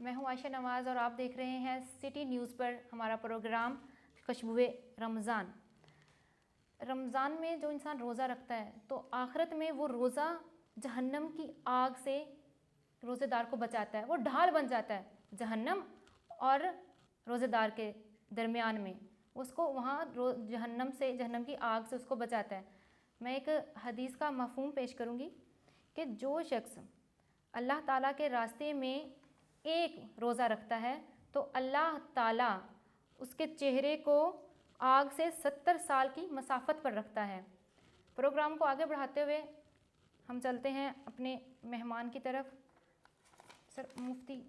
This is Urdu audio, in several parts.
میں ہوں عائشہ نواز اور آپ دیکھ رہے ہیں سٹی نیوز پر ہمارا پروگرام خوشبوئے رمضان۔ رمضان میں جو انسان روزہ رکھتا ہے تو آخرت میں وہ روزہ جہنم کی آگ سے روزے دار کو بچاتا ہے، وہ ڈھال بن جاتا ہے جہنم اور روزے دار کے درمیان میں، اس کو وہاں جہنم کی آگ سے اس کو بچاتا ہے۔ میں ایک حدیث کا مفہوم پیش کروں گی کہ جو شخص اللہ تعالیٰ کے راستے میں ایک روزہ رکھتا ہے تو اللہ تعالیٰ اس کے چہرے کو آگ سے 70 سال کی مسافت پر رکھتا ہے۔ پروگرام کو آگے بڑھاتے ہوئے ہم چلتے ہیں اپنے مہمان کی طرف، سر مفتی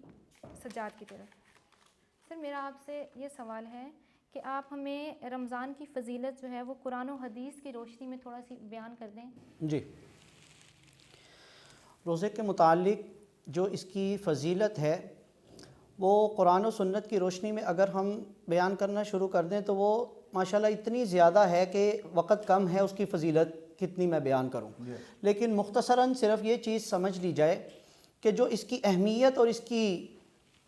سجاد کی طرف۔ سر میرا آپ سے یہ سوال ہے کہ آپ ہمیں رمضان کی فضیلت جو ہے وہ قرآن و حدیث کی روشنی میں تھوڑا سی بیان کر دیں۔ جی، روزے کے متعلق جو اس کی فضیلت ہے وہ قرآن و سنت کی روشنی میں اگر ہم بیان کرنا شروع کر دیں تو وہ ماشاءاللہ اتنی زیادہ ہے کہ وقت کم ہے، اس کی فضیلت کتنی میں بیان کروں، لیکن مختصراً صرف یہ چیز سمجھ لی جائے کہ جو اس کی اہمیت اور اس کی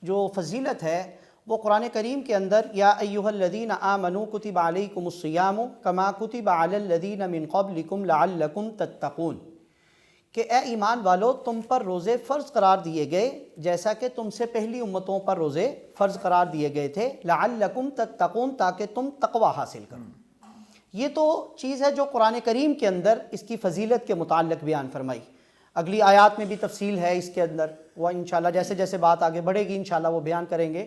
جو فضیلت ہے وہ قرآن کریم کے اندر یا ایھا الذین آمنوا کتب علیکم الصیام کما کتب علی الذین من قبلکم لعلکم تتقون، کہ اے ایمان والو تم پر روزے فرض قرار دیے گئے جیسا کہ تم سے پہلی امتوں پر روزے فرض قرار دیے گئے تھے، لعلکم تتقون، تاکہ تم تقوی حاصل کرو۔ یہ تو چیز ہے جو قرآن کریم کے اندر اس کی فضیلت کے متعلق بیان فرمائی۔ اگلی آیات میں بھی تفصیل ہے اس کے اندر، وہ انشاءاللہ جیسے جیسے بات آگے بڑھے گی انشاءاللہ وہ بیان کریں گے۔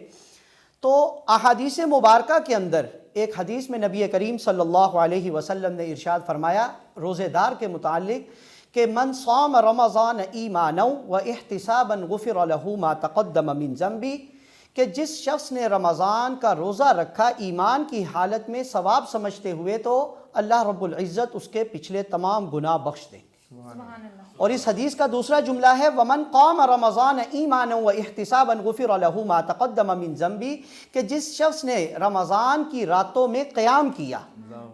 تو احادیث مبارکہ کے اندر ایک حدیث میں نبی کریم صلی اللہ علیہ وسلم نے ارشاد فرمایا روزے دار کے متعلق کہ من صام رمضان ایمانا و احتسابا غفر له ما تقدم من ذنبی، کہ جس شخص نے رمضان کا روزہ رکھا ایمان کی حالت میں ثواب سمجھتے ہوئے تو اللہ رب العزت اس کے پچھلے تمام گناہ بخش دیں گے۔ اور اس حدیث کا دوسرا جملہ ہے وَمَنْ قَامَ رَمَضَانَ إِيمَانًا وَإِحْتِسَابًا غُفِرَ لَهُ مَا تَقَدَّمَ مِنْ ذَنْبِهِ، کہ جس شخص نے رمضان کی راتوں میں قیام کیا،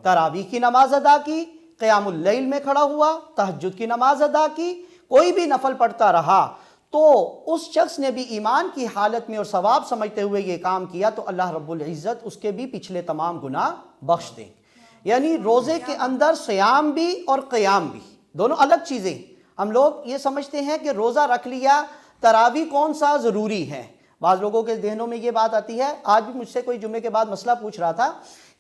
تراویح کی نماز ادا کی، قیام اللیل میں کھڑا ہوا، تہجد کی نماز ادا کی، کوئی بھی نفل پڑھتا رہا، تو اس شخص نے بھی ایمان کی حالت میں اور ثواب سمجھتے ہوئے یہ کام کیا تو اللہ رب العزت اس کے بھی پچھلے تمام گناہ بخش دیں۔ یعنی روزے کے اندر صیام بھی اور قیام بھی دونوں الگ چیزیں۔ ہم لوگ یہ سمجھتے ہیں کہ روزہ رکھ لیا، تراویح کون سا ضروری ہے، بعض لوگوں کے ذہنوں میں یہ بات آتی ہے۔ آج بھی مجھ سے کوئی جمعے کے بعد مسئلہ پوچھ رہا تھا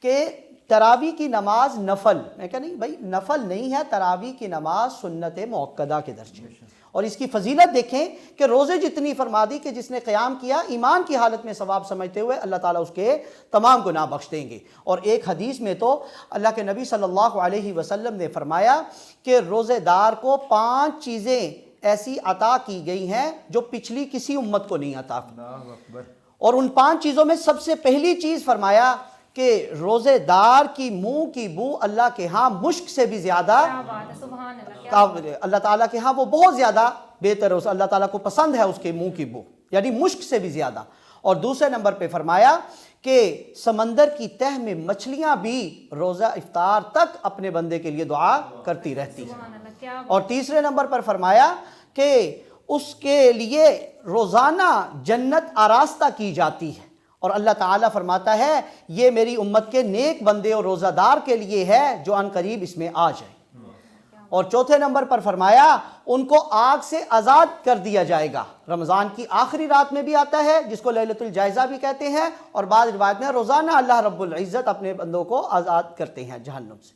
کہ تراویح کی نماز نفل، میں کہا نہیں بھائی نفل نہیں ہے، تراویح کی نماز سنت مؤکدہ کے درجے، اور اس کی فضیلت دیکھیں کہ روزے جتنی فرما دی کہ جس نے قیام کیا ایمان کی حالت میں ثواب سمجھتے ہوئے اللہ تعالیٰ اس کے تمام گناہ بخش دیں گے۔ اور ایک حدیث میں تو اللہ کے نبی صلی اللہ علیہ وسلم نے فرمایا کہ روزے دار کو 5 چیزیں ایسی عطا کی گئی ہیں جو پچھلی کسی امت کو نہیں عطا کی، اور ان 5 چیزوں میں سب سے پہلی چیز فرمایا کہ روزے دار کی منہ کی بو اللہ کے ہاں مشک سے بھی زیادہ، اللہ تعالیٰ کے ہاں وہ بہت زیادہ بہتر ہے، اللہ تعالیٰ کو پسند ہے اس کے منہ کی بو، یعنی مشک سے بھی زیادہ۔ اور دوسرے نمبر پہ فرمایا کہ سمندر کی تہ میں مچھلیاں بھی روزہ افطار تک اپنے بندے کے لیے دعا کرتی رہتی ہیں۔ اور تیسرے نمبر پر فرمایا کہ اس کے لیے روزانہ جنت آراستہ کی جاتی ہے، اور اللہ تعالیٰ فرماتا ہے یہ میری امت کے نیک بندے اور روزہ دار کے لیے ہے جو ان قریب اس میں آ جائے۔ اور چوتھے نمبر پر فرمایا ان کو آگ سے آزاد کر دیا جائے گا۔ رمضان کی آخری رات میں بھی آتا ہے جس کو لیلۃ الجائزہ بھی کہتے ہیں، اور بعض روایت میں روزانہ اللہ رب العزت اپنے بندوں کو آزاد کرتے ہیں جہنم سے۔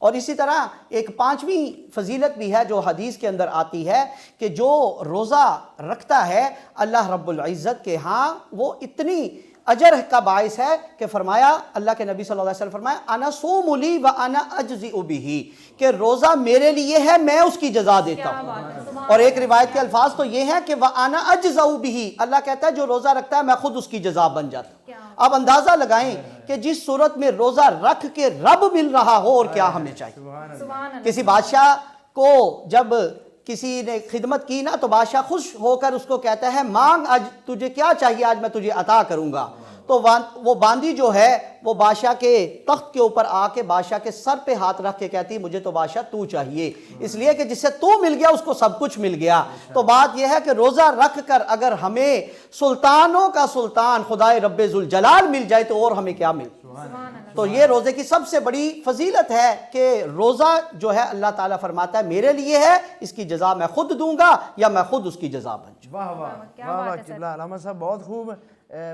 اور اسی طرح ایک 5ویں فضیلت بھی ہے جو حدیث کے اندر آتی ہے کہ جو روزہ رکھتا ہے اللہ رب العزت کے ہاں وہ اتنی اجر کا باعث ہے کہ فرمایا اللہ کے نبی صلی اللہ علیہ وسلم فرمایا انا صوم لی و انا اجزئ بہ، کہ روزہ میرے لیے ہے میں اس کی جزا دیتا ہوں۔ اور ایک روایت کے الفاظ تو یہ ہیں کہ وانا اجزئ بہ، اللہ کہتا ہے جو روزہ رکھتا ہے میں خود اس کی جزا بن جاتا ہوں۔ اب اندازہ لگائیں کہ جس صورت میں روزہ رکھ کے رب مل رہا ہو اور کیا ہمیں چاہیے۔ کسی بادشاہ کو جب کسی نے خدمت کی نا تو بادشاہ خوش ہو کر اس کو کہتا ہے مانگ آج تجھے کیا چاہیے، آج میں تجھے عطا کروں گا۔ تو وہ باندی جو ہے وہ بادشاہ کے تخت کے اوپر آ کے بادشاہ کے سر پہ ہاتھ رکھ کے کہتی مجھے تو بادشاہ تو چاہیے، اس لیے کہ جس سے تو مل گیا اس کو سب کچھ مل گیا۔ تو بات یہ ہے کہ روزہ رکھ کر اگر ہمیں سلطانوں کا سلطان خدائے رب ذوالجلال مل جائے تو اور ہمیں کیا مل۔ تو یہ روزے کی سب سے بڑی فضیلت ہے کہ روزہ جو ہے اللہ تعالیٰ فرماتا ہے میرے لیے ہے، اس کی جزا میں خود دوں گا یا میں خود اس کی جزا بن جاؤں۔ واہ واہ واہ واہ قبلہ علامہ صاحب بہت خوب،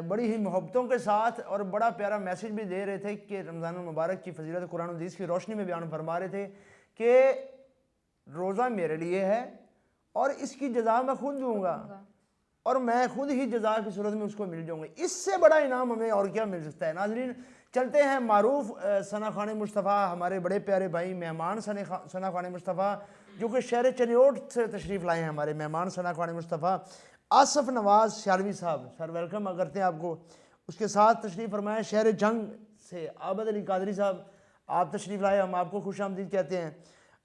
بڑی ہی محبتوں کے ساتھ اور بڑا پیارا میسج بھی دے رہے تھے کہ رمضان المبارک کی فضیلت قرآن و حدیث کی روشنی میں بیان فرما رہے تھے کہ روزہ میرے لیے ہے اور اس کی جزا میں خود دوں گا اور میں خود ہی جزا کی صورت میں اس کو مل جاؤں گا۔ اس سے بڑا انعام ہمیں اور کیا مل سکتا ہے؟ ناظرین چلتے ہیں معروف ثنا خان مصطفیٰ، ہمارے بڑے پیارے بھائی مہمان ثنا خان مصطفیٰ جو کہ شہر چنیوٹ سے تشریف لائے ہیں، ہمارے مہمان ثنا خان مصطفیٰ آصف نواز سیالوی صاحب، سر ویلکم کرتے ہیں آپ کو۔ اس کے ساتھ تشریف فرمائے شہر جنگ سے عابد علی قادری صاحب، آپ تشریف لائے، ہم آپ کو خوش آمدید کہتے ہیں۔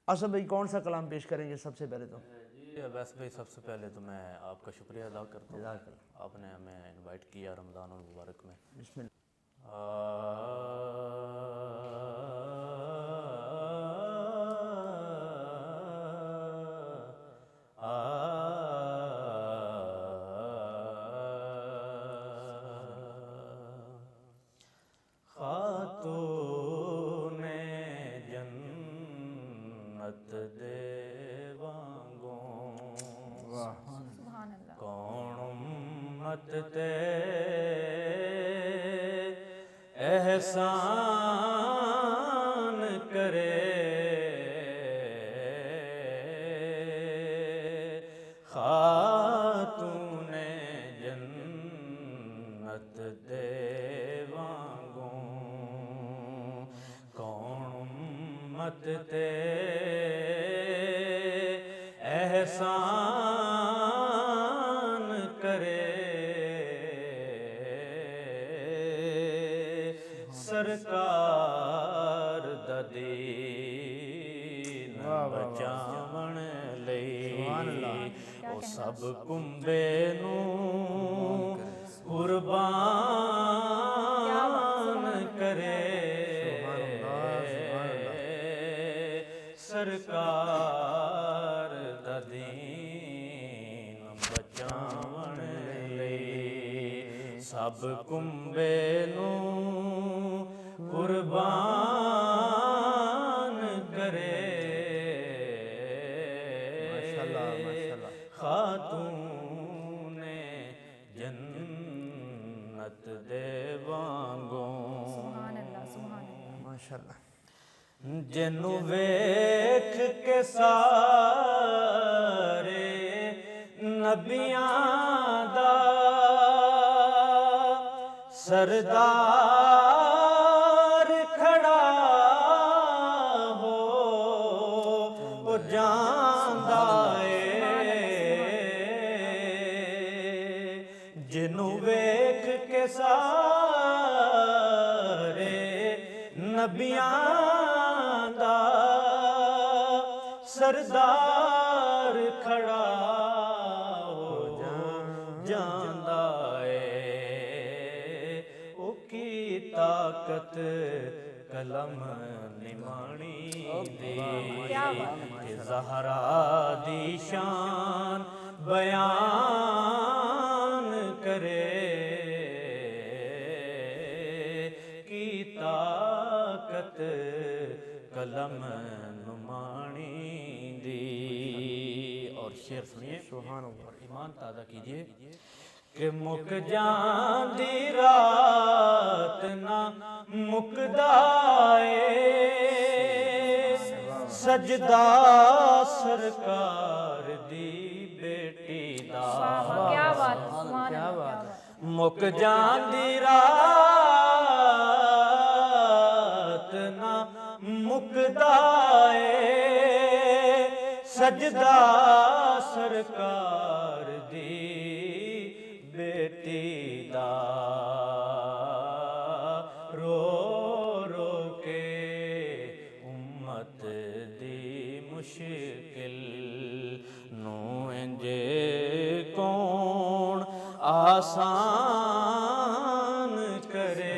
آصف بھائی کون سا کلام پیش کریں گے سب سے پہلے تو؟ جی ویسے بھائی سب سے پہلے تو میں آپ کا شکریہ ادا کرتا ہوں، آپ نے ہمیں انوائٹ کیا رمضان المبارک میں۔ بسم اللہ۔ خاتون جنت دے وانگوں سبحان اللہ۔ کون امت تے احسان کرے، خاتون جنت دے وانگوں کون امت تے احسان کرے، سرکار دا دین بچاون لئی او سب کنبے نوں قربان کرے، سرکار دا دین بچاون لئی سب کنبے نوں قربان کرے، خاتون جنت دے وانگوں سبحان اللہ، سبحان اللہ۔ ماشاءاللہ۔ جنوں ویکھ کے سارے نبیاں دا سردار کھڑا ہو وہ جاندا اے، جنوں ویکھ کے سارے نبیاں دا سردار کھڑا ہو جاندا اے، او کی طاقت قلم نمانی دی کہ زہرا دی شان بیان کرے، کی طاقت قلم نمانی دی۔ اور شعر سنیے اور ایمان تازہ کیجئے کہ مک جان دی رات نہ مکدا اے، سجدہ سرکار دی بیٹی دا، کیا بات ہے، سبحان اللہ۔ مک جان دی رات نہ مکدا اے، سجدہ سرکار دی بیٹی دا، رو رو کے امت دی مشکل نو انجے کون آسان کرے،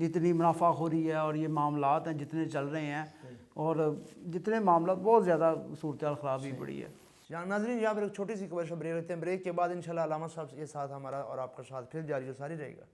جتنی منافع خوری ہے اور یہ معاملات ہیں جتنے چل رہے ہیں اور جتنے معاملات بہت زیادہ صورتحال خراب ہی پڑی ہے. جہاں ناظرین یہاں پر ایک چھوٹی سی کمرشل بریک لیتے ہیں. بریک کے بعد انشاءاللہ علامہ صاحب کے ساتھ ہمارا اور آپ کا ساتھ پھر جاری و ساری رہے گا.